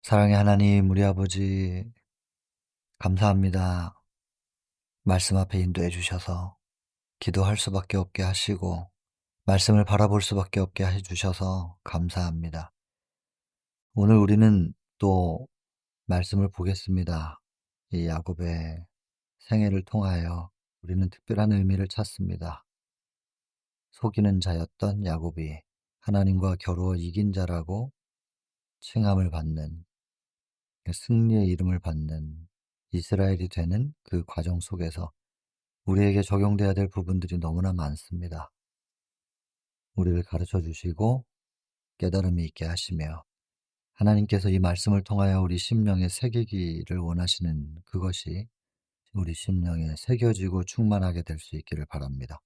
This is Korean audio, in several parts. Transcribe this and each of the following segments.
사랑의 하나님, 우리 아버지, 감사합니다. 말씀 앞에 인도해 주셔서 기도할 수밖에 없게 하시고, 말씀을 바라볼 수밖에 없게 해 주셔서 감사합니다. 오늘 우리는 또 말씀을 보겠습니다. 이 야곱의 생애를 통하여 우리는 특별한 의미를 찾습니다. 속이는 자였던 야곱이 하나님과 겨루어 이긴 자라고 칭함을 받는, 승리의 이름을 받는 이스라엘이 되는 그 과정 속에서 우리에게 적용돼야 될 부분들이 너무나 많습니다. 우리를 가르쳐 주시고 깨달음이 있게 하시며 하나님께서 이 말씀을 통하여 우리 심령에 새기기를 원하시는 그것이 우리 심령에 새겨지고 충만하게 될 수 있기를 바랍니다.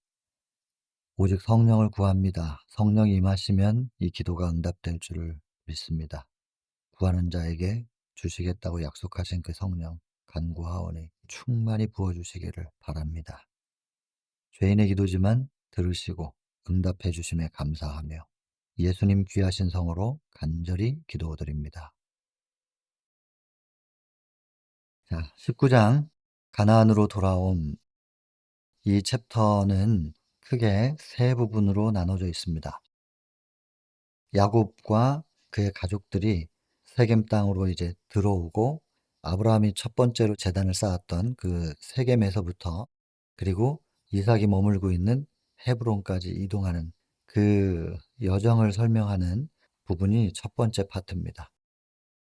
오직 성령을 구합니다. 성령이 임하시면 이 기도가 응답될 줄을 믿습니다. 구하는 자에게 주시겠다고 약속하신 그 성령 간구하오니 충만히 부어주시기를 바랍니다. 죄인의 기도지만 들으시고 응답해 주심에 감사하며 예수님 귀하신 성으로 간절히 기도드립니다. 자, 19장 가나안으로 돌아온 이 챕터는 크게 세 부분으로 나눠져 있습니다. 야곱과 그의 가족들이 세겜 땅으로 이제 들어오고 아브라함이 첫 번째로 제단을 쌓았던 그 세겜에서부터 그리고 이삭이 머물고 있는 헤브론까지 이동하는 그 여정을 설명하는 부분이 첫 번째 파트입니다.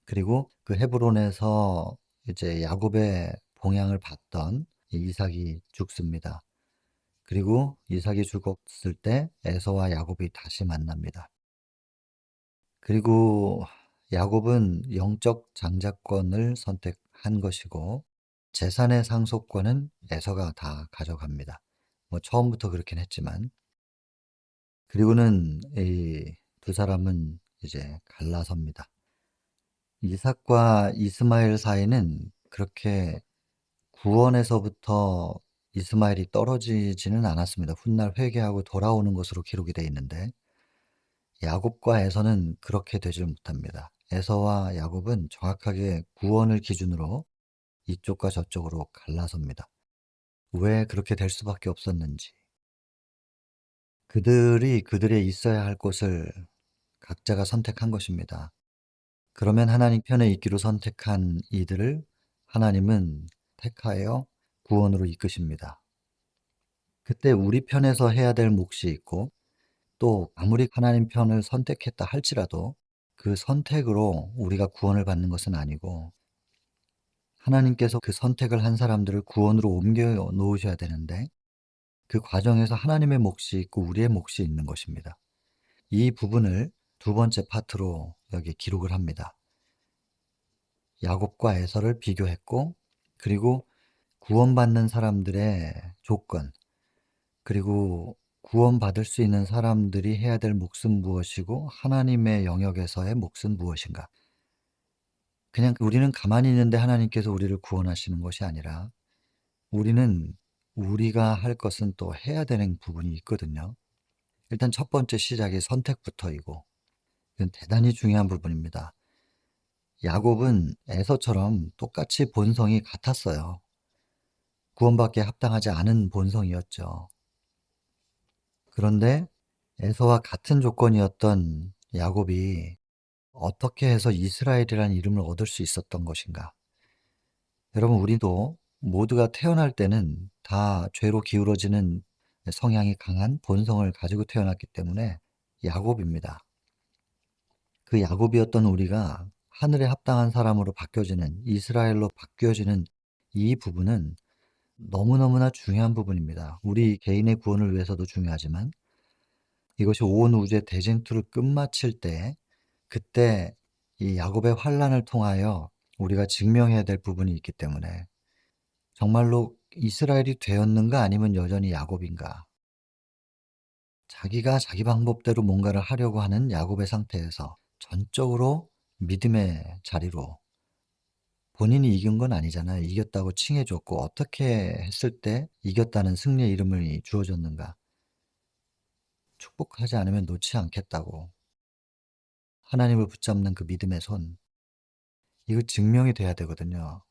그리고 그 헤브론에서 이제 야곱의 봉양을 받던 이삭이 죽습니다. 그리고 이삭이 죽었을 때 에서와 야곱이 다시 만납니다. 그리고 야곱은 영적 장자권을 선택한 것이고 재산의 상속권은 에서가 다 가져갑니다. 뭐 처음부터 그렇긴 했지만 그리고는 이 두 사람은 이제 갈라섭니다. 이삭과 이스마엘 사이는 그렇게 구원에서부터 이스마엘이 떨어지지는 않았습니다. 훗날 회개하고 돌아오는 것으로 기록이 되어 있는데 야곱과 에서는 그렇게 되질 못합니다. 에서와 야곱은 정확하게 구원을 기준으로 이쪽과 저쪽으로 갈라섭니다. 왜 그렇게 될 수밖에 없었는지. 그들이 그들의 있어야 할 곳을 각자가 선택한 것입니다. 그러면 하나님 편에 있기로 선택한 이들을 하나님은 택하여 구원으로 이끄십니다. 그때 우리 편에서 해야 될 몫이 있고 또 아무리 하나님 편을 선택했다 할지라도 그 선택으로 우리가 구원을 받는 것은 아니고 하나님께서 그 선택을 한 사람들을 구원으로 옮겨 놓으셔야 되는데 그 과정에서 하나님의 몫이 있고 우리의 몫이 있는 것입니다. 이 부분을 두 번째 파트로 여기 기록을 합니다. 야곱과 에서를 비교했고 그리고 구원받는 사람들의 조건 그리고 구원받을 수 있는 사람들이 해야 될 몫은 무엇이고 하나님의 영역에서의 몫은 무엇인가. 그냥 우리는 가만히 있는데 하나님께서 우리를 구원하시는 것이 아니라 우리는 우리가 할 것은 또 해야 되는 부분이 있거든요. 일단 첫 번째 시작이 선택부터이고 이건 대단히 중요한 부분입니다. 야곱은 에서처럼 똑같이 본성이 같았어요. 구원받기에 합당하지 않은 본성이었죠. 그런데 에서와 같은 조건이었던 야곱이 어떻게 해서 이스라엘이라는 이름을 얻을 수 있었던 것인가? 여러분, 우리도 모두가 태어날 때는 다 죄로 기울어지는 성향이 강한 본성을 가지고 태어났기 때문에 야곱입니다. 그 야곱이었던 우리가 하늘에 합당한 사람으로 바뀌어지는 이스라엘로 바뀌어지는 이 부분은 너무너무나 중요한 부분입니다. 우리 개인의 구원을 위해서도 중요하지만 이것이 온 우주의 대쟁투를 끝마칠 때 그때 이 야곱의 환난을 통하여 우리가 증명해야 될 부분이 있기 때문에 정말로 이스라엘이 되었는가 아니면 여전히 야곱인가? 자기가 자기 방법대로 뭔가를 하려고 하는 야곱의 상태에서 전적으로 믿음의 자리로 본인이 이긴 건 아니잖아요. 이겼다고 칭해 줬고 어떻게 했을 때 이겼다는 승리의 이름이 주어졌는가? 축복하지 않으면 놓지 않겠다고 하나님을 붙잡는 그 믿음의 손. 이거 증명이 돼야 되거든요.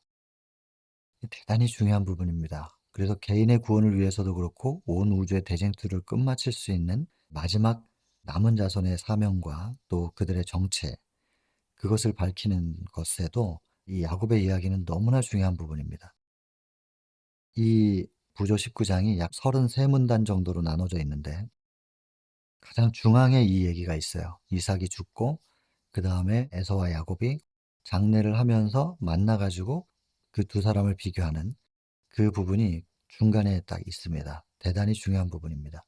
이 대단히 중요한 부분입니다. 그래서 개인의 구원을 위해서도 그렇고 온 우주의 대쟁투를 끝마칠 수 있는 마지막 남은 자손의 사명과 또 그들의 정체, 그것을 밝히는 것에도 이 야곱의 이야기는 너무나 중요한 부분입니다. 이 부조 19 장이 약 33문단 정도로 나눠져 있는데 가장 중앙에 이 얘기가 있어요. 이삭이 죽고 그다음에 에서와 야곱이 장례를 하면서 만나 가지고 그 두 사람을 비교하는 그 부분이 중간에 딱 있습니다. 대단히 중요한 부분입니다.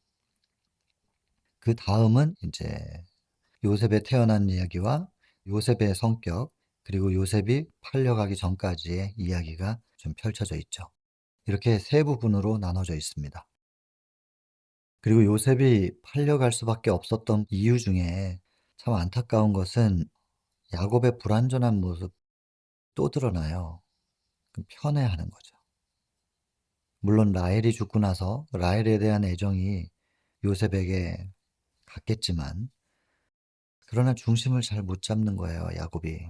그다음은 인제 요셉의 태어난 이야기와 요셉의 성격, 그리고 요셉이 팔려가기 전까지의 이야기가 좀 펼쳐져 있죠. 이렇게 세 부분으로 나눠져 있습니다. 그리고 요셉이 팔려갈 수밖에 없었던 이유 중에 참 안타까운 것은 야곱의 불완전한 모습 또 드러나요. 편애하는 거죠. 물론 라헬이 죽고 나서 라헬에 대한 애정이 요셉에게 갔겠지만 그러나 중심을 잘 못 잡는 거예요, 야곱이.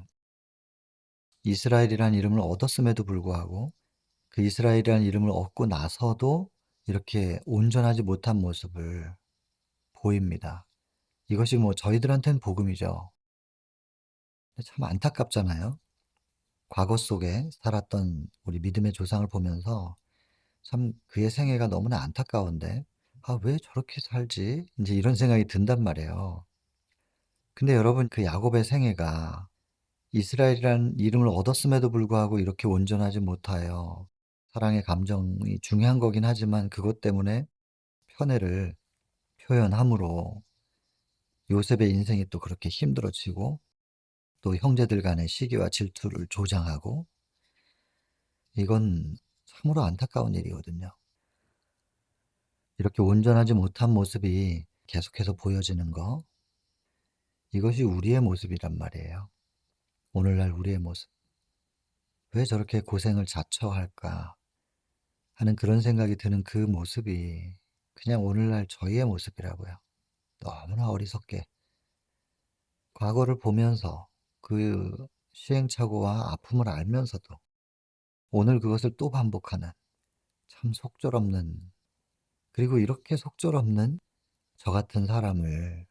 이스라엘이라는 이름을 얻었음에도 불구하고 그 이스라엘이라는 이름을 얻고 나서도 이렇게 온전하지 못한 모습을 보입니다. 이것이 뭐 저희들한테는 복음이죠. 근데 참 안타깝잖아요. 과거 속에 살았던 우리 믿음의 조상을 보면서 참 그의 생애가 너무나 안타까운데 '아 왜 저렇게 살지?' 인제 이런 생각이 든단 말이에요. 근데 여러분 그 야곱의 생애가 이스라엘이라는 이름을 얻었음에도 불구하고 이렇게 온전하지 못하여 사랑의 감정이 중요한 거긴 하지만 그것 때문에 편애를 표현함으로 요셉의 인생이 또 그렇게 힘들어지고 또 형제들 간의 시기와 질투를 조장하고 이건 참으로 안타까운 일이거든요. 이렇게 온전하지 못한 모습이 계속해서 보여지는 거, 이것이 우리의 모습이란 말이에요. 오늘날 우리의 모습. '왜 저렇게 고생을 자처할까?' 하는 그런 생각이 드는 그 모습이 그냥 오늘날 저희의 모습이라고요. 너무나 어리석게 과거를 보면서 그 시행착오와 아픔을 알면서도 오늘 그것을 또 반복하는 참 속절없는, 그리고 이렇게 속절없는 저 같은 사람을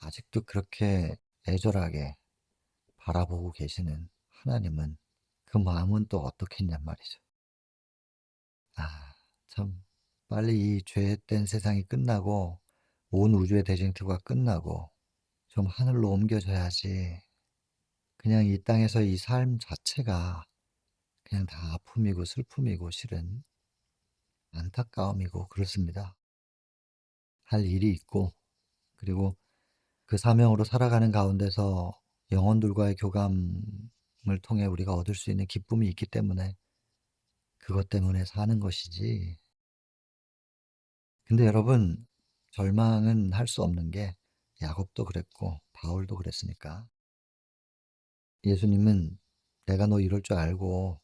아직도 그렇게 애절하게 바라보고 계시는 하나님은 그 마음은 또 어떻겠냔 말이죠. 아, 참 빨리 이 죄된 세상이 끝나고 온 우주의 대쟁투가 끝나고 좀 하늘로 옮겨져야지. 그냥 이 땅에서 이 삶 자체가 그냥 다 아픔이고 슬픔이고 실은 안타까움이고 그렇습니다. 할 일이 있고 그리고 그 사명으로 살아가는 가운데서 영혼들과의 교감을 통해 우리가 얻을 수 있는 기쁨이 있기 때문에 그것 때문에 사는 것이지. 근데 여러분 절망은 할 수 없는 게 야곱도 그랬고 바울도 그랬으니까. 예수님은 내가 너 이럴 줄 알고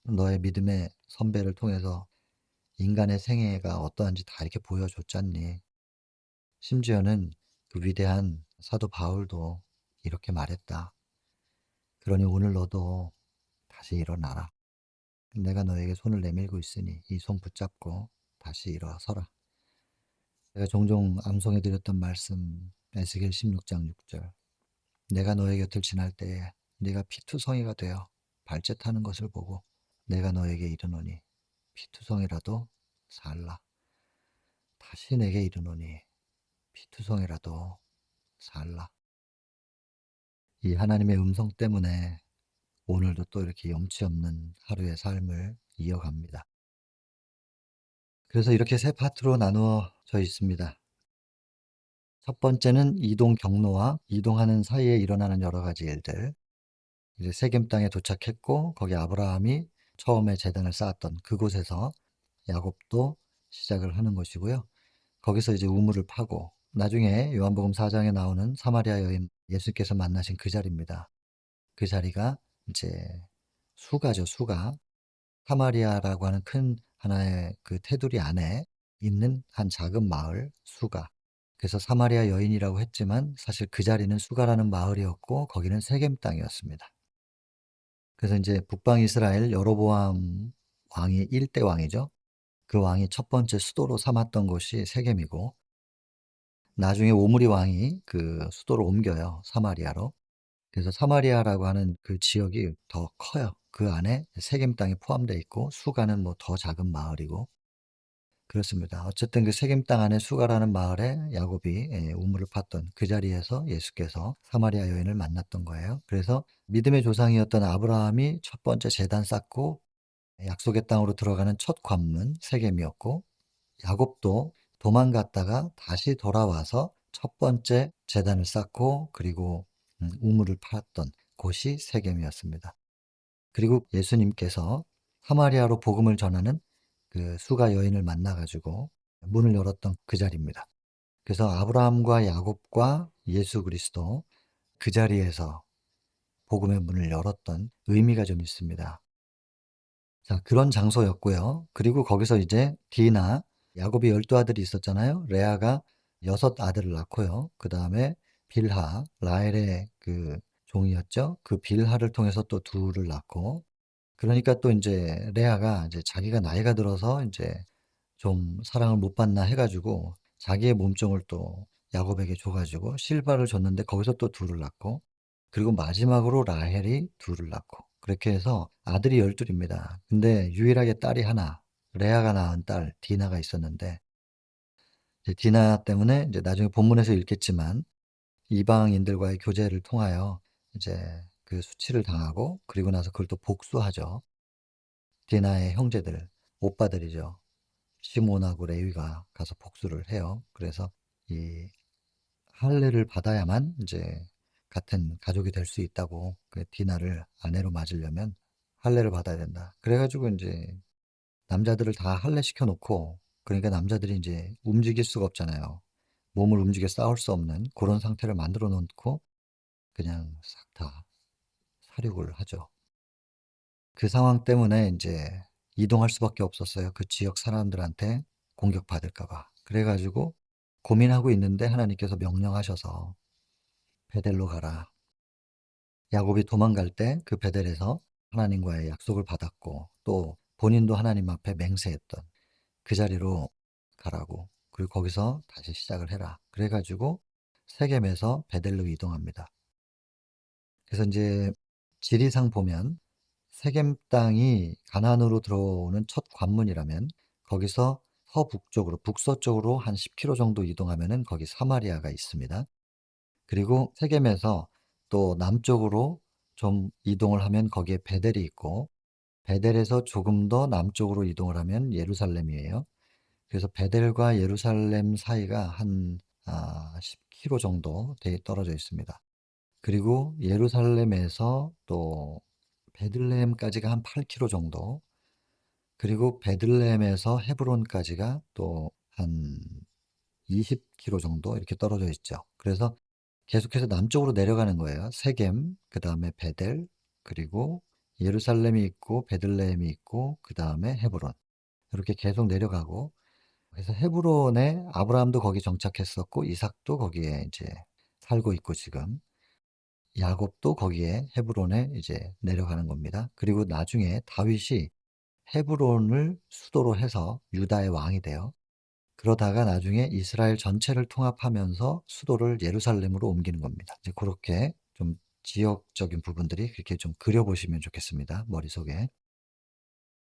너의 믿음의 선배를 통해서 인간의 생애가 어떠한지 다 이렇게 보여줬잖니. 심지어는 그 위대한 사도 바울도 이렇게 말했다. 그러니 오늘 너도 다시 일어나라. 내가 너에게 손을 내밀고 있으니 이 손 붙잡고 다시 일어서라. 제가 종종 암송해 드렸던 말씀 에스겔 16장 6절. 내가 너의 곁을 지날 때에 네가 피투성이가 되어 발짓하는 것을 보고 내가 너에게 이르노니 피투성이라도 살라. 다시 내게 이르노니 피투성이라도 살라. 이 하나님의 음성 때문에 오늘도 또 이렇게 염치 없는 하루의 삶을 이어갑니다. 그래서 이렇게 세 파트로 나누어져 있습니다. 첫 번째는 이동 경로와 이동하는 사이에 일어나는 여러 가지 일들. 이제 세겜 땅에 도착했고 거기 아브라함이 처음에 제단을 쌓았던 그곳에서 야곱도 시작을 하는 것이고요. 거기서 이제 우물을 파고 나중에 요한복음 4장에 나오는 사마리아 여인 예수께서 만나신 그 자리입니다. 그 자리가 이제 수가죠, 수가. 사마리아라고 하는 큰 하나의 그 테두리 안에 있는 한 작은 마을 수가. 그래서 사마리아 여인이라고 했지만 사실 그 자리는 수가라는 마을이었고 거기는 세겜 땅이었습니다. 그래서 인제 북방 이스라엘 여로보암 왕이 1대 왕이죠. 그 왕이 첫 번째 수도로 삼았던 곳이 세겜이고, 나중에 오므리 왕이 그 수도를 옮겨요, 사마리아로. 그래서 사마리아라고 하는 그 지역이 더 커요. 그 안에 세겜 땅이 포함되어 있고, 수가는 뭐 더 작은 마을이고 그렇습니다. 어쨌든 그 세겜 땅 안에 수가라는 마을에 야곱이 우물을 팠던 그 자리에서 예수께서 사마리아 여인을 만났던 거예요. 그래서 믿음의 조상이었던 아브라함이 첫 번째 제단 쌓고 약속의 땅으로 들어가는 첫 관문 세겜이었고, 야곱도 도망갔다가 다시 돌아와서 첫 번째 제단을 쌓고, 그리고 우물을 팔았던 곳이 세겜이었습니다. 그리고 예수님께서 사마리아로 복음을 전하는 그 수가 여인을 만나 가지고 문을 열었던 그 자리입니다. 그래서 아브라함과 야곱과 예수 그리스도 그 자리에서 복음의 문을 열었던 의미가 좀 있습니다. 자, 그런 장소였고요. 그리고 거기서 이제 디나, 야곱이 12 아들이 있었잖아요. 레아가 6 아들을 낳고요. 그다음에 빌하, 라헬의 그 종이었죠. 그 빌하를 통해서 또 둘을 낳고, 그러니까 또 인제 레아가 이제 자기가 나이가 들어서 인제 좀 사랑을 못 받나 해 가지고 자기의 몸종을 또 야곱에게 줘 가지고 실바를 줬는데 거기서 또 둘을 낳고, 그리고 마지막으로 라헬이 둘을 낳고, 그렇게 해서 아들이 12 입니다. 근데 유일하게 딸이 하나, 레아가 낳은 딸 디나가 있었는데, 이제 디나 때문에 이제 나중에 본문에서 읽겠지만 이방인들과의 교제를 통하여 이제 그 수치를 당하고, 그리고 나서 그걸 또 복수하죠. 디나의 형제들, 오빠들이죠. 시몬하고 레위가 가서 복수를 해요. 그래서 이 할례를 받아야만 이제 같은 가족이 될 수 있다고, 그 디나를 아내로 맞으려면 할례를 받아야 된다. 그래 가지고 인제 남자들을 다 할례시켜 놓고, 그러니까 남자들이 인제 움직일 수가 없잖아요. 몸을 움직여 싸울 수 없는 고런 상태를 만들어 놓고 그냥 싹 다 살육을 하죠. 그 상황 때문에 인제 이동할 수밖에 없었어요, 그 지역 사람들한테 공격받을까 봐. 그래 가지고 고민하고 있는데 하나님께서 명령하셔서 "베델로 가라." 야곱이 도망갈 때 그 베델에서 하나님과의 약속을 받았고, 또 본인도 하나님 앞에 맹세했던 그 자리로 가라고. 그리고 거기서 다시 시작을 해라. 그래 가지고 세겜에서 베델로 이동합니다. 그래서 인제 지리상 보면 세겜 땅이 가나안으로 들어오는 첫 관문이라면, 거기서 서북쪽으로 북서쪽으로 한 10 킬로 정도 이동하면은 거기 사마리아가 있습니다. 그리고 세겜에서 또 남쪽으로 좀 이동을 하면 거기에 베델이 있고, 베델에서 조금 더 남쪽으로 이동을 하면 예루살렘이에요. 그래서 베델과 예루살렘 사이가 한 10 킬로 정도 떨어져 있습니다. 그리고 예루살렘에서 또 베들레헴까지가 한 8 킬로 정도, 그리고 베들레헴에서 헤브론까지가 또 한 20 킬로 정도 이렇게 떨어져 있죠. 그래서 계속해서 남쪽으로 내려가는 거예요. 세겜, 그다음에 베델, 그리고 예루살렘이 있고 베들레헴이 있고 그다음에 헤브론. 이렇게 계속 내려가고, 그래서 헤브론에 아브라함도 거기 정착했었고 이삭도 거기에 이제 살고 있고, 지금 야곱도 거기에 헤브론에 이제 내려가는 겁니다. 그리고 나중에 다윗이 헤브론을 수도로 해서 유다의 왕이 돼요. 그러다가 나중에 이스라엘 전체를 통합하면서 수도를 예루살렘으로 옮기는 겁니다. 이제 고렇게 좀 지역적인 부분들이 그렇게 좀 그려 보시면 좋겠습니다, 머릿속에.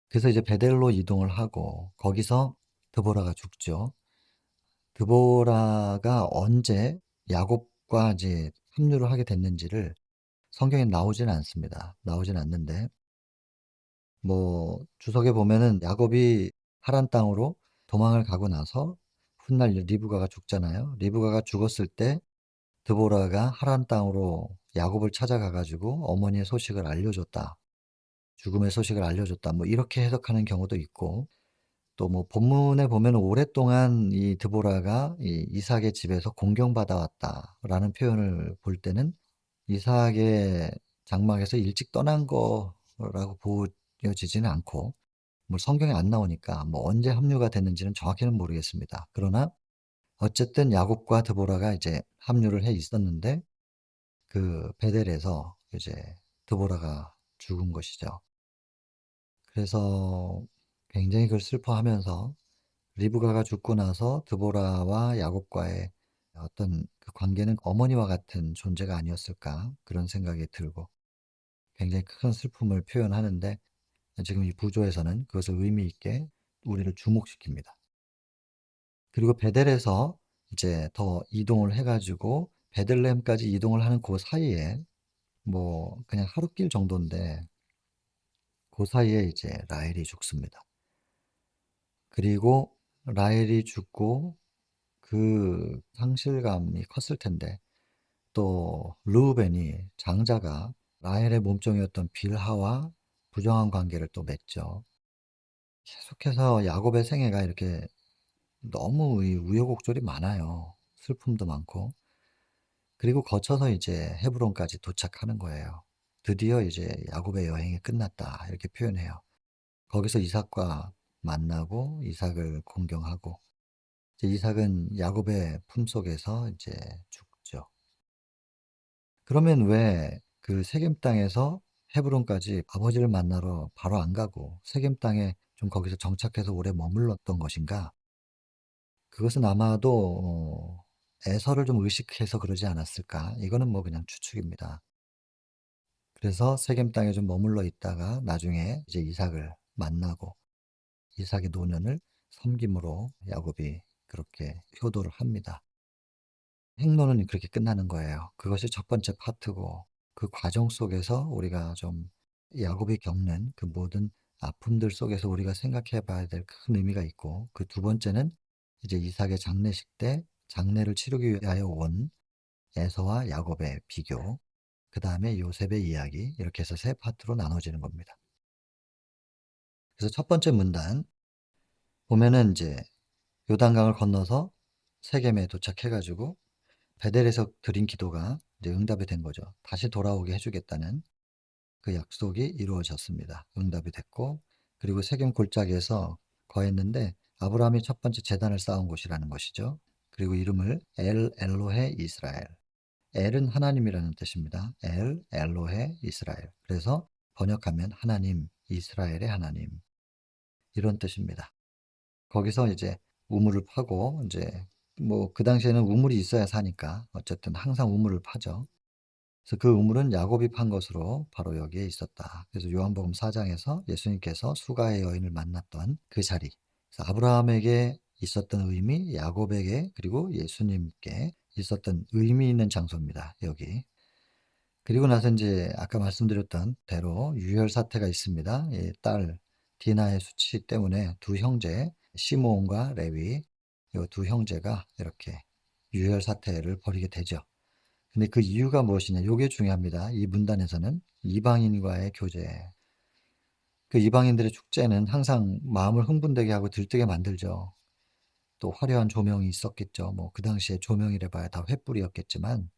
그래서 이제 베델로 이동을 하고 거기서 드보라가 죽죠. 드보라가 언제 야곱과 이제 합류를 하게 됐는지를 성경에 나오지는 않습니다. 나오진 않는데, 뭐 주석에 보면은 야곱이 하란 땅으로 도망을 가고 나서 훗날 리브가가 죽잖아요. 리브가가 죽었을 때 드보라가 하란 땅으로 야곱을 찾아가 가지고 어머니의 소식을 알려줬다. 죽음의 소식을 알려줬다. 뭐 이렇게 해석하는 경우도 있고, 또 뭐 본문에 보면 오랫동안 이 드보라가 이 이삭의 집에서 공경받아 왔다라는 표현을 볼 때는 이삭의 장막에서 일찍 떠난 거라고 보여지지는 않고, 뭐 성경에 안 나오니까 뭐 언제 합류가 됐는지는 정확히는 모르겠습니다. 그러나 어쨌든 야곱과 드보라가 이제 합류를 해 있었는데, 그 베델에서 이제 드보라가 죽은 것이죠. 그래서 굉장히 그걸 슬퍼하면서 리브가가 죽고 나서 드보라와 야곱과의 어떤 그 관계는 어머니와 같은 존재가 아니었을까 그런 생각이 들고 굉장히 큰 슬픔을 표현하는데 지금 이 부조에서는 그것을 의미 있게 우리를 주목시킵니다. 그리고 베델에서 이제 더 이동을 해 가지고 베들레헴까지 이동을 하는 그 사이에 뭐 그냥 하루길 정도인데 그 사이에 이제 라헬이 죽습니다. 그리고 라헬이 죽고 그 상실감이 컸을 텐데 또 르우벤이 장자가 라헬의 몸종이었던 빌하와 부정한 관계를 또 맺죠. 계속해서 야곱의 생애가 이렇게 너무 이 우여곡절이 많아요. 슬픔도 많고. 그리고 거쳐서 이제 헤브론까지 도착하는 거예요. 드디어 이제 야곱의 여행이 끝났다. 이렇게 표현해요. 거기서 이삭과 만나고 이삭을 공경하고 이제 이삭은 야곱의 품속에서 이제 죽죠. 그러면 왜 그 세겜 땅에서 헤브론까지 아버지를 만나러 바로 안 가고 세겜 땅에 좀 거기서 정착해서 오래 머물렀던 것인가? 그것은 아마도 에서를 좀 의식해서 그러지 않았을까? 이거는 뭐 그냥 추측입니다. 그래서 세겜 땅에 좀 머물러 있다가 나중에 이제 이삭을 만나고 이삭의 노년을 섬김으로 야곱이 그렇게 효도를 합니다. 행로는 그렇게 끝나는 거예요. 그것이 첫 번째 파트고 그 과정 속에서 우리가 좀 야곱이 겪는 그 모든 아픔들 속에서 우리가 생각해 봐야 될 큰 의미가 있고 그 두 번째는 이제 이삭의 장례식 때 장례를 치르기 위하여 온 에서와 야곱의 비교, 그다음에 요셉의 이야기 이렇게 해서 세 파트로 나눠지는 겁니다. 그래서 첫 번째 문단 보면은 이제 요단강을 건너서 세겜에 도착해 가지고 베델에서 드린 기도가 이제 응답이 된 거죠. 다시 돌아오게 해 주겠다는 그 약속이 이루어졌습니다. 응답이 됐고 그리고 세겜 골짜기에서 거했는데 아브라함이 첫 번째 제단을 쌓은 곳이라는 것이죠. 그리고 이름을 엘 엘로헤 이스라엘. 엘은 하나님이라는 뜻입니다. 엘 엘로헤 이스라엘. 그래서 번역하면 하나님, 이스라엘의 하나님 이런 뜻입니다. 거기서 이제 우물을 파고 이제 뭐 그 당시에는 우물이 있어야 사니까 어쨌든 항상 우물을 파죠. 그래서 그 우물은 야곱이 판 것으로 바로 여기에 있었다. 그래서 요한복음 4 장에서 예수님께서 수가의 여인을 만났던 그 자리. 그래서 아브라함에게 있었던 의미, 야곱에게 그리고 예수님께 있었던 의미 있는 장소입니다. 여기. 그리고 나서 인제 아까 말씀드렸던 대로 유혈 사태가 있습니다. 이 딸 디나의 수치 때문에 두 형제 시므온과 레위 요 두 형제가 이렇게 유혈 사태를 벌이게 되죠. 근데 그 이유가 무엇이냐 요게 중요합니다. 이 문단에서는 이방인과의 교제. 그 이방인들의 축제는 항상 마음을 흥분되게 하고 들뜨게 만들죠. 또 화려한 조명이 있었겠죠. 뭐 그 당시에 조명이라 봐야 다 횃불이었겠지만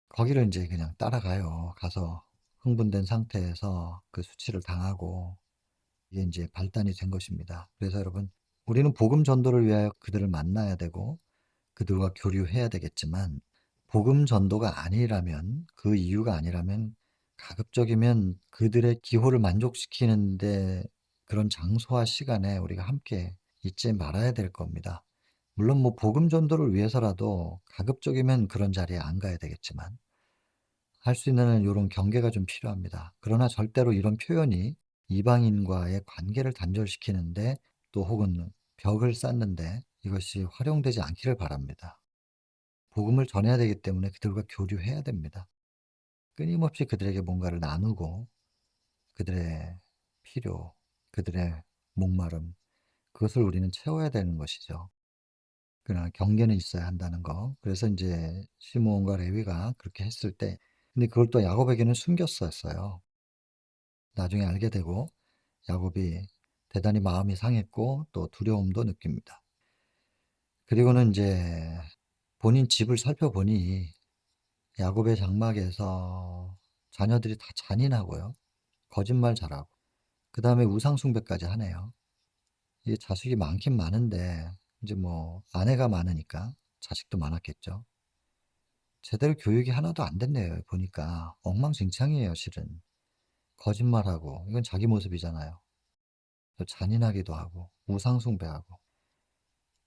거기를 인제 그냥 따라가요. 가서 흥분된 상태에서 그 수치를 당하고 이게 인제 발단이 된 것입니다. 그래서 여러분 우리는 복음 전도를 위하여 그들을 만나야 되고 그들과 교류해야 되겠지만 복음 전도가 아니라면 그 이유가 아니라면 가급적이면 그들의 기호를 만족시키는 데 그런 장소와 시간에 우리가 함께 있지 말아야 될 겁니다. 물론 뭐 복음 전도를 위해서라도 가급적이면 그런 자리에 안 가야 되겠지만 할 수 있는 요런 경계가 좀 필요합니다. 그러나 절대로 이런 표현이 이방인과의 관계를 단절시키는데 또 혹은 벽을 쌓는데 이것이 활용되지 않기를 바랍니다. 복음을 전해야 되기 때문에 그들과 교류해야 됩니다. 끊임없이 그들에게 뭔가를 나누고 그들의 필요, 그들의 목마름 그것을 우리는 채워야 되는 것이죠. 그러나 경계는 있어야 한다는 거. 그래서 인제 시므온과 레위가 그렇게 했을 때 근데 그걸 또 야곱에게는 숨겼었어요. 나중에 알게 되고 야곱이 대단히 마음이 상했고 또 두려움도 느낍니다. 그리고는 인제 본인 집을 살펴보니 야곱의 장막에서 자녀들이 다 잔인하고요. 거짓말 잘하고 그다음에 우상 숭배까지 하네요. 이게 자식이 많긴 많은데 인제 뭐 아내가 많으니까 자식도 많았겠죠. 제대로 교육이 하나도 안 됐네요 보니까. 엉망진창이에요 실은. 거짓말하고 이건 자기 모습이잖아요. 또 잔인하기도 하고 우상 숭배하고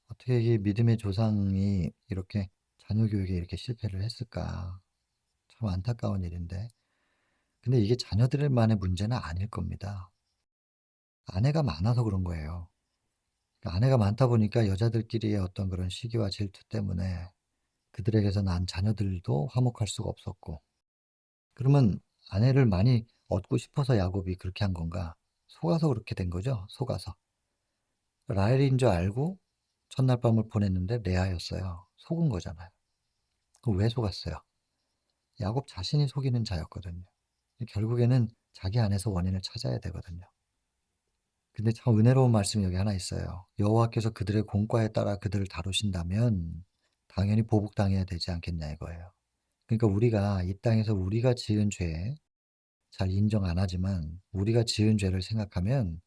어떻게 이 믿음의 조상이 이렇게 자녀 교육에 이렇게 실패를 했을까? 참 안타까운 일인데. 근데 이게 자녀들만의 문제는 아닐 겁니다. 아내가 많아서 그런 거예요. 그러니까 아내가 많다 보니까 여자들끼리의 어떤 그런 시기와 질투 때문에 그들에게서 난 자녀들도 화목할 수가 없었고, 그러면 아내를 많이 얻고 싶어서 야곱이 그렇게 한 건가? 속아서 그렇게 된 거죠. 속아서. 라헬인 줄 알고 첫날 밤을 보냈는데 레아였어요. 속은 거잖아요. 그럼 왜 속았어요? 야곱 자신이 속이는 자였거든요. 결국에는 자기 안에서 원인을 찾아야 되거든요. 근데 참 은혜로운 말씀이 여기 하나 있어요. 여호와께서 그들의 공과에 따라 그들을 다루신다면 당연히 보복당해야 되지 않겠냐 이거예요. 그러니까 우리가 이 땅에서 우리가 지은 죄 잘 인정 안 하지만 우리가 지은 죄를 생각하면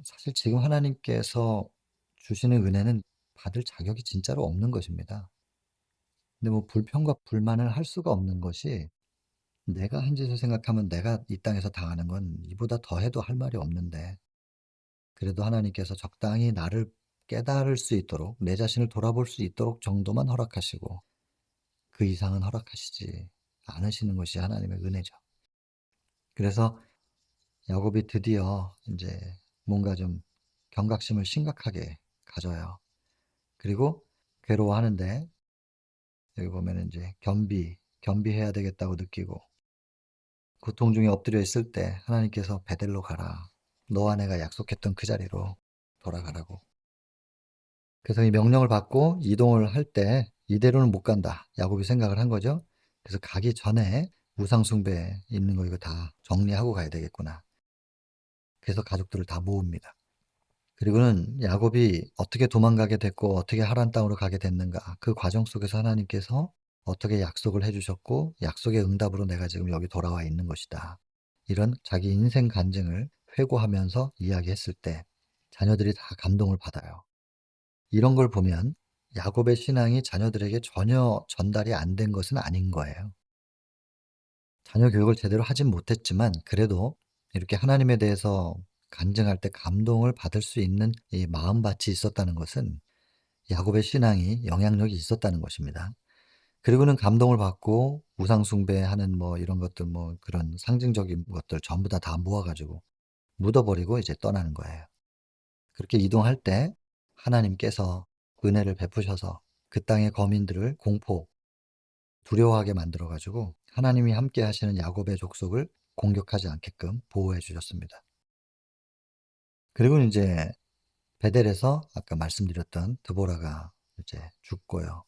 사실 지금 하나님께서 주시는 은혜는 받을 자격이 진짜로 없는 것입니다. 근데 뭐 불평과 불만을 할 수가 없는 것이, 내가 한 짓을 생각하면 내가 이 땅에서 당하는 건 이보다 더해도 할 말이 없는데, 그래도 하나님께서 적당히 나를 깨달을 수 있도록 내 자신을 돌아볼 수 있도록 정도만 허락하시고 그 이상은 허락하시지 않으시는 것이 하나님의 은혜죠. 그래서 야곱이 드디어 이제 뭔가 좀 경각심을 심각하게 가져요. 그리고 괴로워하는데 여기 보면은 이제 겸비해야 되겠다고 느끼고, 고통 중에 엎드려 있을 때 하나님께서 베델로 가라. 너와 내가 약속했던 그 자리로 돌아가라고. 그래서 이 명령을 받고 이동을 할 때 이대로는 못 간다. 야곱이 생각을 한 거죠. 그래서 가기 전에 우상 숭배 있는 거 이거 다 정리하고 가야 되겠구나. 그래서 가족들을 다 모읍니다. 그리고는 야곱이 어떻게 도망가게 됐고 어떻게 하란 땅으로 가게 됐는가, 그 과정 속에서 하나님께서 어떻게 약속을 해 주셨고 약속의 응답으로 내가 지금 여기 돌아와 있는 것이다. 이런 자기 인생 간증을 회고하면서 이야기했을 때 자녀들이 다 감동을 받아요. 이런 걸 보면 야곱의 신앙이 자녀들에게 전혀 전달이 안 된 것은 아닌 거예요. 자녀 교육을 제대로 하진 못했지만 그래도 이렇게 하나님에 대해서 간증할 때 감동을 받을 수 있는 이 마음밭이 있었다는 것은 야곱의 신앙이 영향력이 있었다는 것입니다. 그리고는 감동을 받고 우상 숭배하는 뭐 이런 것들, 뭐 그런 상징적인 것들 전부 다 모아 가지고 묻어 버리고 이제 떠나는 거예요. 그렇게 이동할 때 하나님께서 은혜를 베푸셔서 그 땅의 거민들을 두려워하게 만들어 가지고 하나님이 함께 하시는 야곱의 족속을 공격하지 않게끔 보호해 주셨습니다. 그리고 인제 베델에서 아까 말씀드렸던 드보라가 이제 죽고요.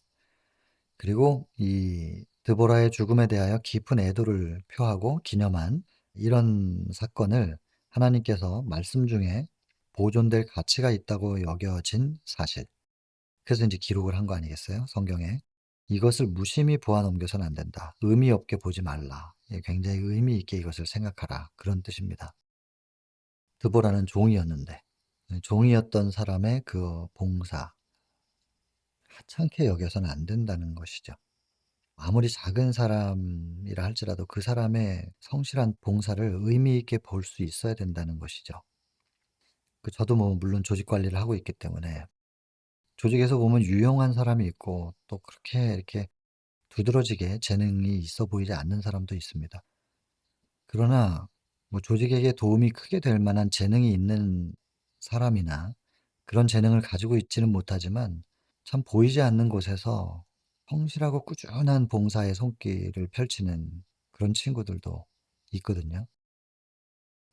그리고 이 드보라의 죽음에 대하여 깊은 애도를 표하고 기념한 이런 사건을 하나님께서 말씀 중에 보존될 가치가 있다고 여겨진 사실. 그래서 인제 기록을 한 거 아니겠어요? 성경에. "이것을 무심히 보아 넘겨서는 안 된다. 의미 없게 보지 말라. 예, 굉장히 의미 있게 이것을 생각하라." 그런 뜻입니다. 드보라는 종이었는데 종이었던 사람의 그 봉사, 하찮게 여겨서는 안 된다는 것이죠. 아무리 작은 사람이라 할지라도 그 사람의 성실한 봉사를 의미 있게 볼 수 있어야 된다는 것이죠. 저도 뭐 물론 조직 관리를 하고 있기 때문에 조직에서 보면 유용한 사람이 있고 또 그렇게 이렇게 두드러지게 재능이 있어 보이지 않는 사람도 있습니다. 그러나 뭐 조직에게 도움이 크게 될 만한 재능이 있는 사람이나 그런 재능을 가지고 있지는 못하지만 참 보이지 않는 곳에서 성실하고 꾸준한 봉사의 손길을 펼치는 그런 친구들도 있거든요.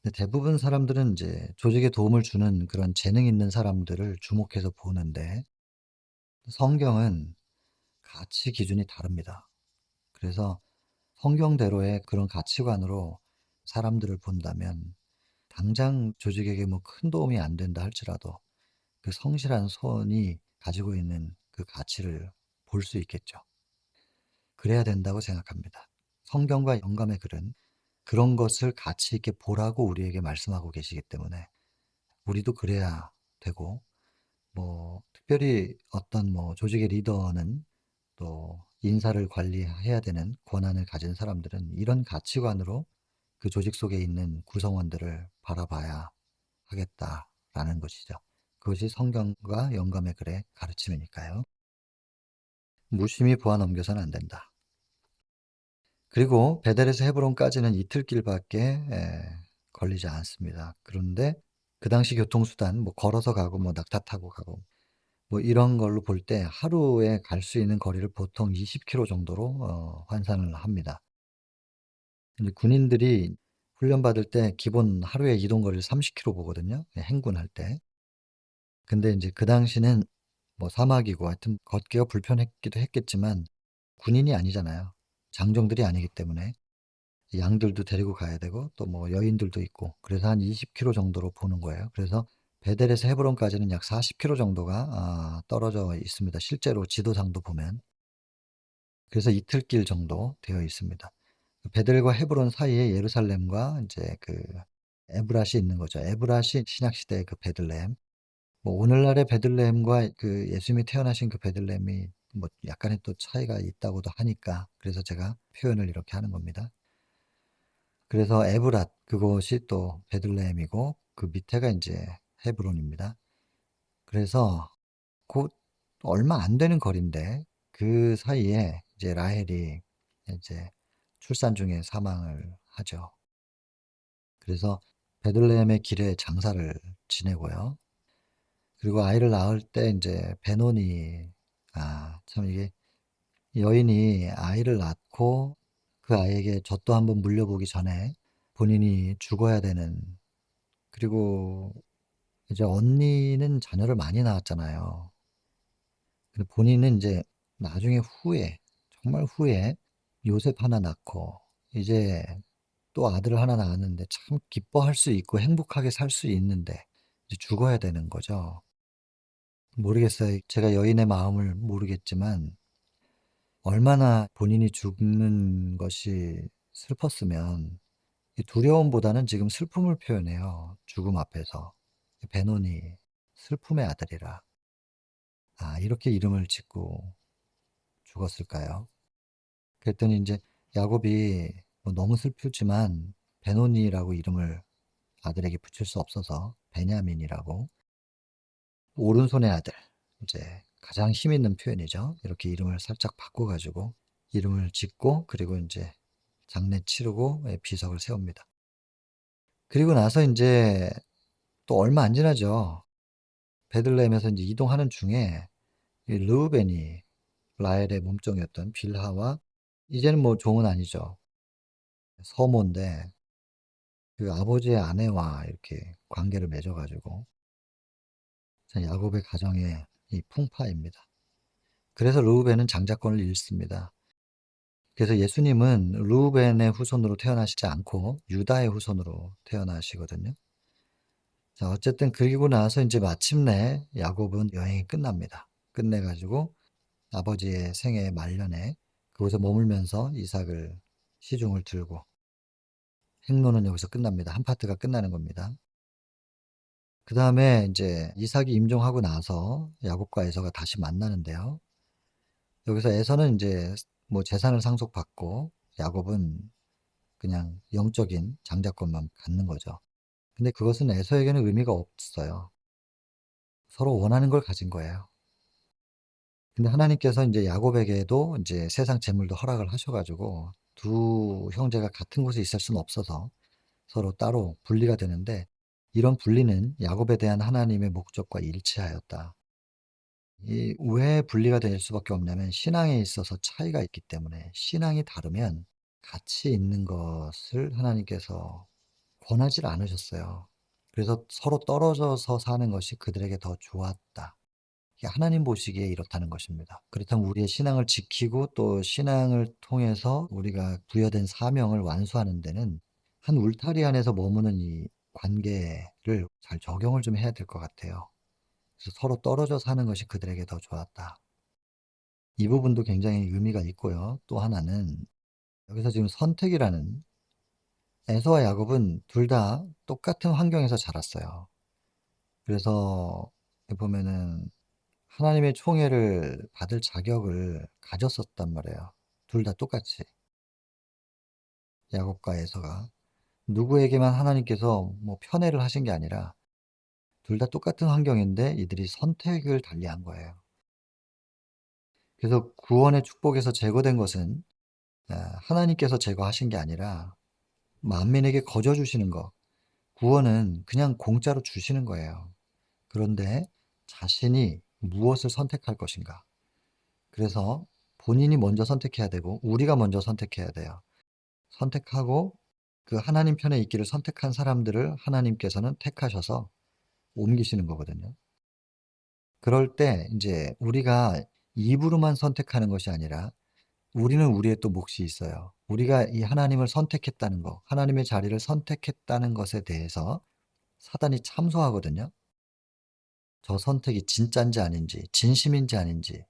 근데 대부분 사람들은 이제 조직에 도움을 주는 그런 재능 있는 사람들을 주목해서 보는데 성경은 가치 기준이 다릅니다. 그래서 성경대로의 그런 가치관으로 사람들을 본다면 당장 조직에게 뭐 큰 도움이 안 된다 할지라도 그 성실한 손이 가지고 있는 그 가치를 볼 수 있겠죠. 그래야 된다고 생각합니다. 성경과 영감의 글은 그런 것을 가치 있게 보라고 우리에게 말씀하고 계시기 때문에 우리도 그래야 되고, 뭐 특별히 어떤 뭐 조직의 리더는 또 인사를 관리해야 되는 권한을 가진 사람들은 이런 가치관으로 그 조직 속에 있는 구성원들을 바라봐야 하겠다라는 것이죠. 그것이 성경과 영감의 글의 가르침이니까요. 무심히 보아 넘겨서는 안 된다. 그리고 베델에서 헤브론까지는 이틀 길밖에 걸리지 않습니다. 그런데 그 당시 교통수단 뭐 걸어서 가고 뭐 낙타 타고 가고 뭐 이런 걸로 볼 때 하루에 갈 수 있는 거리를 보통 20km 정도로 환산을 합니다. 근데 군인들이 훈련 받을 때 기본 하루에 이동 거리를 30km 보거든요, 행군할 때. 근데 인제 그 당시는 뭐 사막이고 하여튼 걷기가 불편했기도 했겠지만 군인이 아니잖아요. 장정들이 아니기 때문에 양들도 데리고 가야 되고 또 뭐 여인들도 있고 그래서 한 20km 정도로 보는 거예요. 그래서 베델에서 헤브론까지는 약 40km 정도가 떨어져 있습니다, 실제로 지도상도 보면. 그래서 이틀길 정도 되어 있습니다. 그 베델과 헤브론 사이에 예루살렘과 인제 그 에브랏이 있는 거죠. 에브랏이 신약 시대의 그 베들레헴. 뭐 오늘날의 베들레헴과 그 예수님이 태어나신 그 베들레헴이 뭐 약간의 또 차이가 있다고도 하니까 그래서 제가 표현을 이렇게 하는 겁니다. 그래서 에브랏 그곳이 또 베들레헴이고 그 밑에가 인제 헤브론입니다. 그래서 곧 얼마 안 되는 거리인데 그 사이에 이제 라헬이 이제 출산 중에 사망을 하죠. 그래서 베들레헴의 길에 장사를 지내고요. 그리고 아이를 낳을 때 인제 베노니 참 이게 여인이 아이를 낳고 그 아이에게 젖도 한번 물려보기 전에 본인이 죽어야 되는 그리고 이제 언니는 자녀를 많이 낳았잖아요. 근데 본인은 인제 나중에 후에 정말 후에 요셉 하나 낳고 이제 또 아들을 하나 낳았는데 참 기뻐할 수 있고 행복하게 살 수 있는데 이제 죽어야 되는 거죠. 모르겠어요. 제가 여인의 마음을 모르겠지만 얼마나 본인이 죽는 것이 슬펐으면 이 두려움보다는 지금 슬픔을 표현해요, 죽음 앞에서. 베노니 슬픔의 아들이라. 이렇게 이름을 짓고 죽었을까요? 그랬더니 인제 야곱이 뭐 너무 슬프지만 베노니라고 이름을 아들에게 붙일 수 없어서 베냐민이라고 오른손의 아들 인제 가장 힘 있는 표현이죠. 이렇게 이름을 살짝 바꿔 가지고 이름을 짓고 그리고 인제 장례 치르고 비석을 세웁니다. 그리고 나서 인제 또 얼마 안 지나죠. 베들레헴에서 인제 이동하는 중에 이 르우벤이 라헬의 몸종이었던 빌하와 이제는 뭐 종은 아니죠. 서모인데 그 아버지의 아내와 이렇게 관계를 맺어 가지고 자 야곱의 가정의 이 풍파입니다. 그래서 르우벤은 장자권을 잃습니다. 그래서 예수님은 르우벤의 후손으로 태어나시지 않고 유다의 후손으로 태어나시거든요. 자 어쨌든 그리고 나서 인제 마침내 야곱은 여행이 끝납니다. 끝내 가지고 아버지의 생애 말년에 그곳에 머물면서 이삭을 시중을 들고 행로는 여기서 끝납니다. 한 파트가 끝나는 겁니다. 그다음에 인제 이삭이 임종하고 나서 야곱과 에서가 다시 만나는데요. 여기서 에서는 인제 뭐 재산을 상속받고 야곱은 그냥 영적인 장자권만 갖는 거죠. 근데 그것은 에서에게는 의미가 없어요. 서로 원하는 걸 가진 거예요. 근데 하나님께서 인제 야곱에게도 인제 세상 재물도 허락을 하셔 가지고 두 형제가 같은 곳에 있을 수는 없어서 서로 따로 분리가 되는데 이런 분리는 야곱에 대한 하나님의 목적과 일치하였다. 이 왜 분리가 될 수밖에 없냐면 신앙에 있어서 차이가 있기 때문에 신앙이 다르면 같이 있는 것을 하나님께서 권하지를 않으셨어요. 그래서 서로 떨어져서 사는 것이 그들에게 더 좋았다. 이게 하나님 보시기에 이렇다는 것입니다. 그렇다면 우리의 신앙을 지키고 또 신앙을 통해서 우리가 부여된 사명을 완수하는 데는 한 울타리 안에서 머무는 이 관계를 잘 적용을 좀 해야 될 것 같아요. 그래서 서로 떨어져 사는 것이 그들에게 더 좋았다. 이 부분도 굉장히 의미가 있고요. 또 하나는 여기서 지금 선택이라는 에서와 야곱은 둘 다 똑같은 환경에서 자랐어요. 그래서 보면은 하나님의 총애를 받을 자격을 가졌었단 말이에요. 둘 다 똑같이 야곱과 에서가. 누구에게만 하나님께서 뭐 편애를 하신 게 아니라 둘 다 똑같은 환경인데 이들이 선택을 달리한 거예요. 그래서 구원의 축복에서 제거된 것은 하나님께서 제거하신 게 아니라 만민에게 거저 주시는 거, 구원은 그냥 공짜로 주시는 거예요. 그런데 자신이 무엇을 선택할 것인가. 그래서 본인이 먼저 선택해야 되고 우리가 먼저 선택해야 돼요. 선택하고 그 하나님 편에 있기를 선택한 사람들을 하나님께서는 택하셔서 옮기시는 거거든요. 그럴 때 인제 우리가 입으로만 선택하는 것이 아니라 우리는 우리의 또 몫이 있어요. 우리가 이 하나님을 선택했다는 거, 하나님의 자리를 선택했다는 것에 대해서 사단이 참소하거든요. 저 선택이 진짠지 아닌지, 진심인지 아닌지,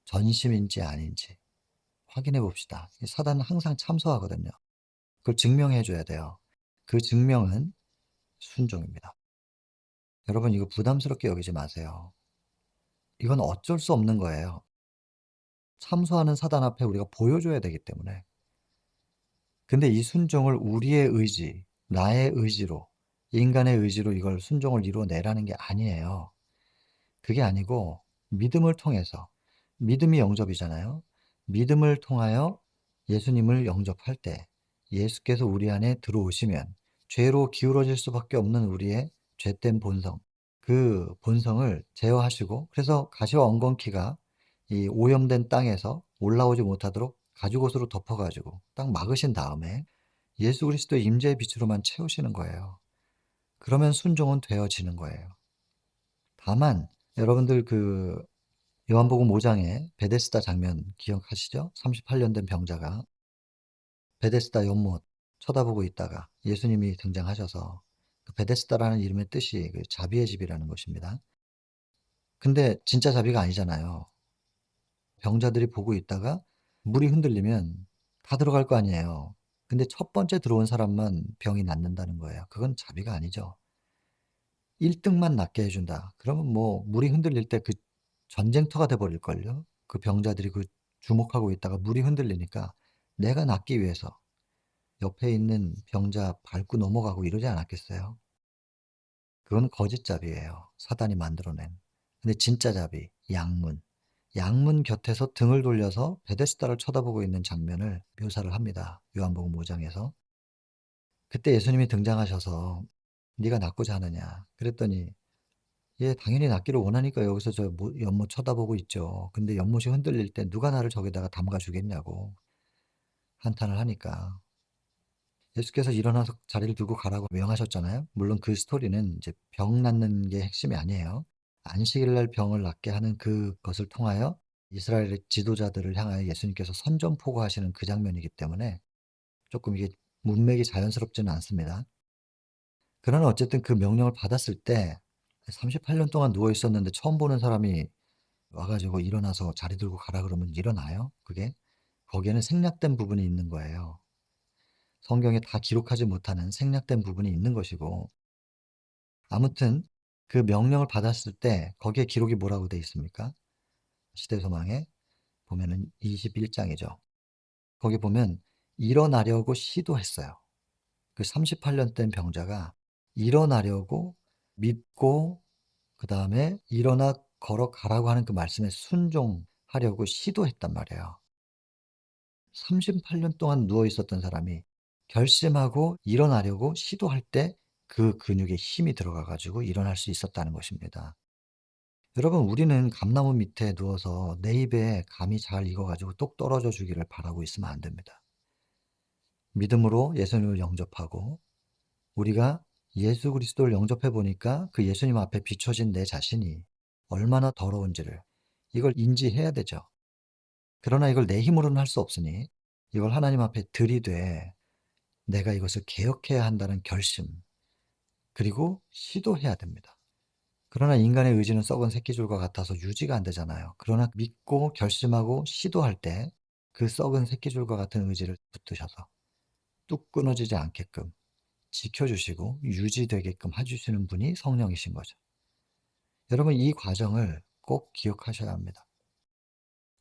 전심인지 아닌지 확인해 봅시다. 이 사단은 항상 참소하거든요. 그걸 증명해 줘야 돼요. 그 증명은 순종입니다. 여러분 이거 부담스럽게 여기지 마세요. 이건 어쩔 수 없는 거예요. 참소하는 사단 앞에 우리가 보여줘야 되기 때문에. 근데 이 순종을 우리의 의지, 나의 의지로, 인간의 의지로 이걸 순종을 이루어내라는 게 아니에요. 그게 아니고 믿음을 통해서, 믿음이 영접이잖아요. 믿음을 통하여 예수님을 영접할 때 예수께서 우리 안에 들어오시면 죄로 기울어질 수밖에 없는 우리의 죄된 본성, 그 본성을 제어하시고, 그래서 가시와 엉겅퀴가 이 오염된 땅에서 올라오지 못하도록 가죽옷으로 덮어 가지고 딱 막으신 다음에 예수 그리스도의 임재의 빛으로만 채우시는 거예요. 그러면 순종은 되어지는 거예요. 다만 여러분들 그 요한복음 5 장에 베데스다 장면 기억하시죠? 38년 된 병자가 베데스다 연못 쳐다보고 있다가 예수님이 등장하셔서, 그 베데스다라는 이름의 뜻이 그 자비의 집이라는 것입니다. 근데 진짜 자비가 아니잖아요. 병자들이 보고 있다가 물이 흔들리면 다 들어갈 거 아니에요. 근데 첫 번째 들어온 사람만 병이 낫는다는 거예요. 그건 자비가 아니죠. 1 등만 낫게 해 준다. 그러면 뭐 물이 흔들릴 때 그 전쟁터가 돼 버릴걸요. 그 병자들이 그 주목하고 있다가 물이 흔들리니까 내가 낫기 위해서 옆에 있는 병자 밟고 넘어가고 이러지 않았겠어요? 그건 거짓 자비예요, 사단이 만들어 낸. 근데 진짜 자비, 양문. 양문 곁에서 등을 돌려서 베데스다를 쳐다보고 있는 장면을 묘사를 합니다, 요한복음 5 장에서. 그때 예수님이 등장하셔서 "네가 낫고자 하느냐?" 그랬더니 "예, 당연히 낫기를 원하니까 여기서 저 연못 쳐다보고 있죠. 근데 연못이 흔들릴 때 누가 나를 저기다가 담가 주겠냐."고 한탄을 하니까 예수께서 일어나서 자리를 두고 가라고 명하셨잖아요. 물론 그 스토리는 이제 병 낫는 게 핵심이 아니에요. 안식일 날 병을 낫게 하는 그것을 통하여 이스라엘의 지도자들을 향하여 예수님께서 선전포고하시는 그 장면이기 때문에 조금 이게 문맥이 자연스럽지는 않습니다. 그러나 어쨌든 그 명령을 받았을 때 38년 동안 누워 있었는데 처음 보는 사람이 와 가지고 일어나서 자리 들고 가라 그러면 일어나요? 그게? 거기에는 생략된 부분이 있는 거예요. 성경에 다 기록하지 못하는 생략된 부분이 있는 것이고, 아무튼 그 명령을 받았을 때 거기에 기록이 뭐라고 돼 있습니까? 시대소망에 보면은 21 장이죠. 거기 보면 일어나려고 시도했어요. 그 38년 된 병자가 일어나려고 믿고 그다음에 일어나 걸어가라고 하는 그 말씀에 순종하려고 시도했단 말이에요. 38년 동안 누워 있었던 사람이 결심하고 일어나려고 시도할 때 그 근육에 힘이 들어가 가지고 일어날 수 있었다는 것입니다. 여러분 우리는 감나무 밑에 누워서 내 입에 감이 잘 익어 가지고 똑 떨어져 주기를 바라고 있으면 안 됩니다. 믿음으로 예수님을 영접하고 우리가 예수 그리스도를 영접해 보니까 그 예수님 앞에 비춰진 내 자신이 얼마나 더러운지를 이걸 인지해야 되죠. 그러나 이걸 내 힘으로는 할 수 없으니 이걸 하나님 앞에 들이되 내가 이것을 개혁해야 한다는 결심, 그리고 시도해야 됩니다. 그러나 인간의 의지는 썩은 새끼줄과 같아서 유지가 안 되잖아요. 그러나 믿고 결심하고 시도할 때 그 썩은 새끼줄과 같은 의지를 붙드셔서 뚝 끊어지지 않게끔 지켜주시고 유지되게끔 해주시는 분이 성령이신 거죠. 여러분 이 과정을 꼭 기억하셔야 합니다.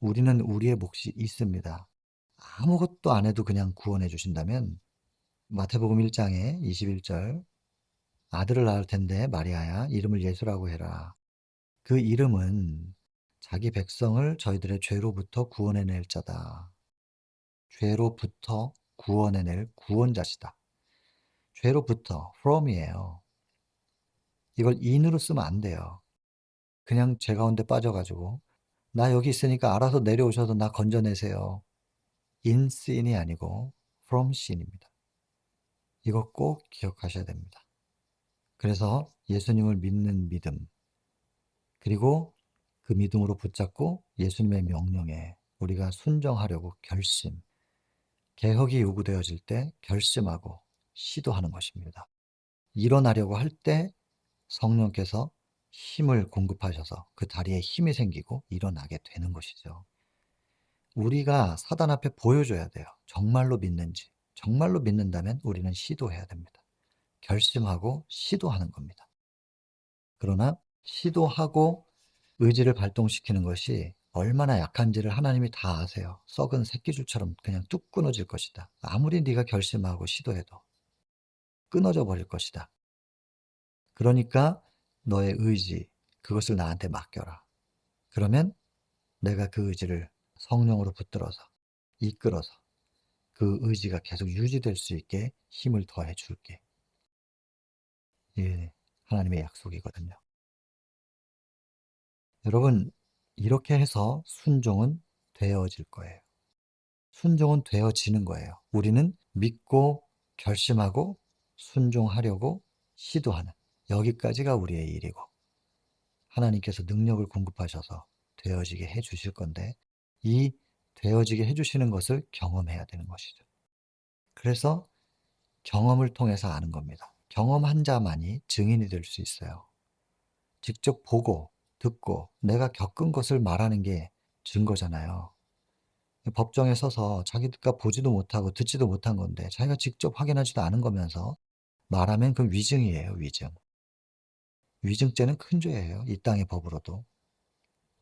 우리는 우리의 몫이 있습니다. 아무것도 안 해도 그냥 구원해 주신다면 마태복음 1장에 21절 아들을 낳을 텐데 마리아야 이름을 예수라고 해라. 그 이름은 자기 백성을 저희들의 죄로부터 구원해낼 자다. 죄로부터 구원해낼 구원자시다. 죄로부터 from이에요. 이걸 in으로 쓰면 안 돼요. 그냥 죄 가운데 빠져가지고 나 여기 있으니까 알아서 내려오셔서 나 건져내세요. in sin이 아니고 from sin입니다. 이거 꼭 기억하셔야 됩니다. 그래서 예수님을 믿는 믿음, 그리고 그 믿음으로 붙잡고 예수님의 명령에 우리가 순종하려고 결심, 개혁이 요구되어질 때 결심하고 시도하는 것입니다. 일어나려고 할 때 성령께서 힘을 공급하셔서 그 다리에 힘이 생기고 일어나게 되는 것이죠. 우리가 사단 앞에 보여줘야 돼요. 정말로 믿는지. 정말로 믿는다면 우리는 시도해야 됩니다. 결심하고 시도하는 겁니다. 그러나 시도하고 의지를 발동시키는 것이 얼마나 약한지를 하나님이 다 아세요. 썩은 새끼줄처럼 그냥 뚝 끊어질 것이다. 아무리 네가 결심하고 시도해도 끊어져 버릴 것이다. 그러니까 너의 의지, 그것을 나한테 맡겨라. 그러면 내가 그 의지를 성령으로 붙들어서 이끌어서 그 의지가 계속 유지될 수 있게 힘을 더해 줄게. 예, 하나님의 약속이거든요. 여러분, 이렇게 해서 순종은 되어질 거예요. 순종은 되어지는 거예요. 우리는 믿고 결심하고 순종하려고 시도하는, 여기까지가 우리의 일이고 하나님께서 능력을 공급하셔서 되어지게 해 주실 건데 이 되어지게 해 주시는 것을 경험해야 되는 것이죠. 그래서 경험을 통해서 아는 겁니다. 경험한 자만이 증인이 될 수 있어요. 직접 보고 듣고 내가 겪은 것을 말하는 게 증거잖아요. 법정에 서서 자기가 보지도 못하고 듣지도 못한 건데 자기가 직접 확인하지도 않은 거면서 말하면 그 위증이에요, 위증. 위증죄는 큰 죄예요, 이 땅의 법으로도.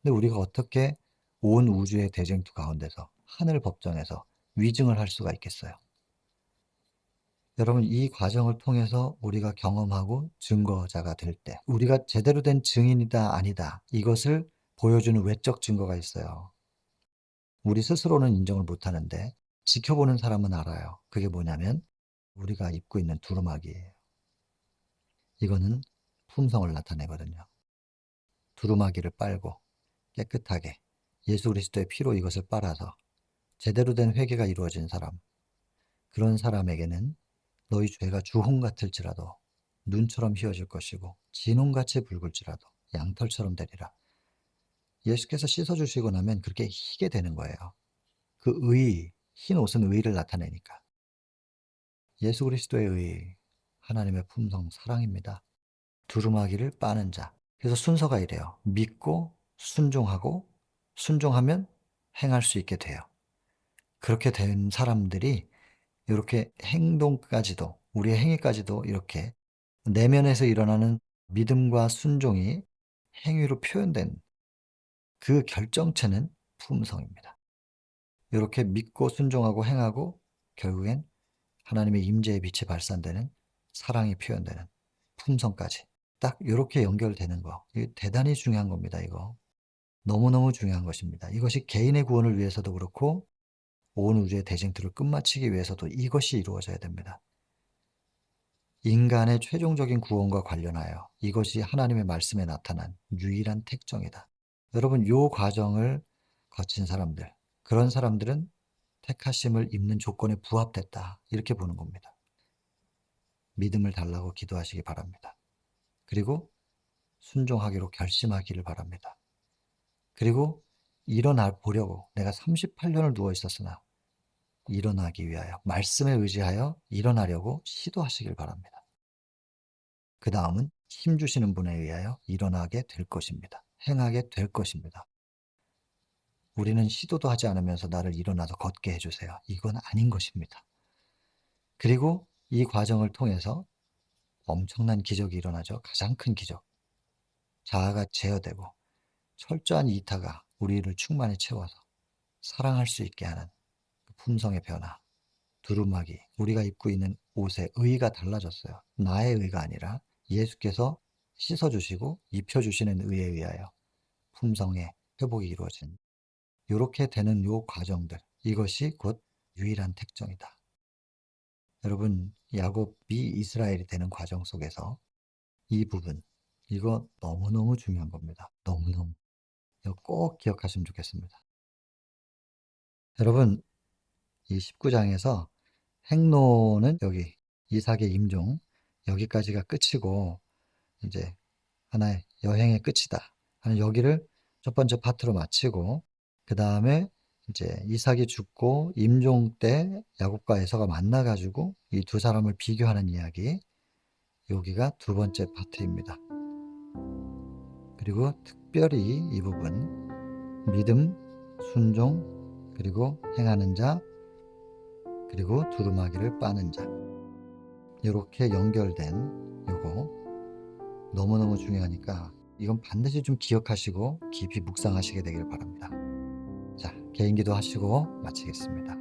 근데 우리가 어떻게 온 우주의 대쟁투 가운데서 하늘 법정에서 위증을 할 수가 있겠어요? 여러분, 이 과정을 통해서 우리가 경험하고 증거자가 될 때 우리가 제대로 된 증인이다 아니다 이것을 보여주는 외적 증거가 있어요. 우리 스스로는 인정을 못하는데 지켜보는 사람은 알아요. 그게 뭐냐면 우리가 입고 있는 두루마기예요. 이거는 품성을 나타내거든요. 두루마기를 빨고 깨끗하게 예수 그리스도의 피로 이것을 빨아서 제대로 된 회개가 이루어진 사람, 그런 사람에게는 너희 죄가 주홍 같을지라도 눈처럼 희어질 것이고 진홍같이 붉을지라도 양털처럼 되리라. 예수께서 씻어주시고 나면 그렇게 희게 되는 거예요. 그 의, 흰 옷은 의를 나타내니까. 예수 그리스도의 의, 하나님의 품성, 사랑입니다. 두루마기를 빠는 자. 그래서 순서가 이래요. 믿고 순종하고 순종하면 행할 수 있게 돼요. 그렇게 된 사람들이 이렇게 행동까지도 우리의 행위까지도 이렇게 내면에서 일어나는 믿음과 순종이 행위로 표현된 그 결정체는 품성입니다. 이렇게 믿고 순종하고 행하고 결국엔 하나님의 임재의 빛이 발산되는 사랑이 표현되는 품성까지 딱 이렇게 연결되는 거. 이게 대단히 중요한 겁니다. 이거. 너무너무 중요한 것입니다. 이것이 개인의 구원을 위해서도 그렇고 온 우주의 대쟁투를 끝마치기 위해서도 이것이 이루어져야 됩니다. 인간의 최종적인 구원과 관련하여 이것이 하나님의 말씀에 나타난 유일한 특정이다. 여러분, 요 과정을 거친 사람들, 그런 사람들은 택하심을 입는 조건에 부합됐다. 이렇게 보는 겁니다. 믿음을 달라고 기도하시기 바랍니다. 그리고 순종하기로 결심하기를 바랍니다. 그리고 일어나 보려고 내가 38년을 누워 있었으나 일어나기 위하여 말씀에 의지하여 일어나려고 시도하시길 바랍니다. 그 다음은 힘 주시는 분에 의하여 일어나게 될 것입니다. 행하게 될 것입니다. 우리는 시도도 하지 않으면서 나를 일어나서 걷게 해주세요. 이건 아닌 것입니다. 그리고 이 과정을 통해서 엄청난 기적이 일어나죠. 가장 큰 기적. 자아가 제어되고 철저한 이타가 우리를 충만히 채워서 사랑할 수 있게 하는 그 품성의 변화. 두루마기, 우리가 입고 있는 옷의 의가 달라졌어요. 나의 의가 아니라 예수께서 씻어주시고 입혀주시는 의에 의하여 품성의 회복이 이루어진 요렇게 되는 요 과정들, 이것이 곧 유일한 특정이다. 여러분, 야곱이 이스라엘이 되는 과정 속에서 이 부분, 이거 너무너무 중요한 겁니다. 너무너무. 이거 꼭 기억하시면 좋겠습니다. 여러분, 이 19장에서 행로는 여기 이삭의 임종, 여기까지가 끝이고 이제 하나의 여행의 끝이다 하는 여기를 첫 번째 파트로 마치고, 그 다음에 이제 이삭이 죽고 임종 때 야곱과 에서가 만나 가지고 이 두 사람을 비교하는 이야기, 여기가 두 번째 파트입니다. 그리고 특별히 이 부분 믿음, 순종, 그리고 행하는 자, 그리고 두루마기를 빠는 자, 이렇게 연결된 요거 너무너무 중요하니까 이건 반드시 좀 기억하시고 깊이 묵상하시게 되길 바랍니다. 자, 개인기도 하시고 마치겠습니다.